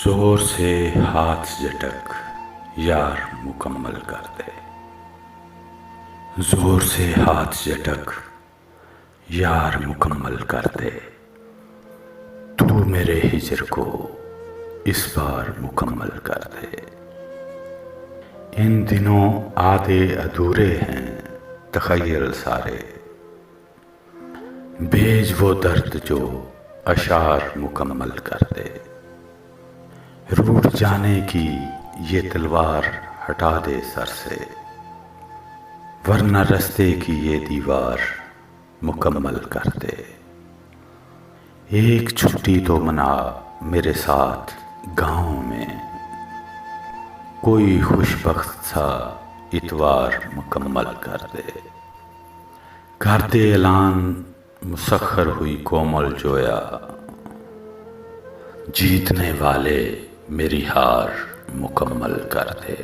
زور سے ہاتھ جھٹک یار مکمل کر دے، زور سے ہاتھ جھٹک یار مکمل کر دے، تو میرے ہجر کو اس بار مکمل کر دے۔ ان دنوں آدھے ادھورے ہیں تخیل سارے، بھیج وہ درد جو اشعار مکمل کر دے۔ روٹھ جانے کی یہ تلوار ہٹا دے سر سے، ورنہ رستے کی یہ دیوار مکمل کر دے۔ ایک چھٹی تو منا میرے ساتھ گاؤں میں، کوئی خوش بخت سا اتوار مکمل کر دے۔ کر دے اعلان مسخر ہوئی کومل جویا، جیتنے والے میری ہار مکمل کر دے۔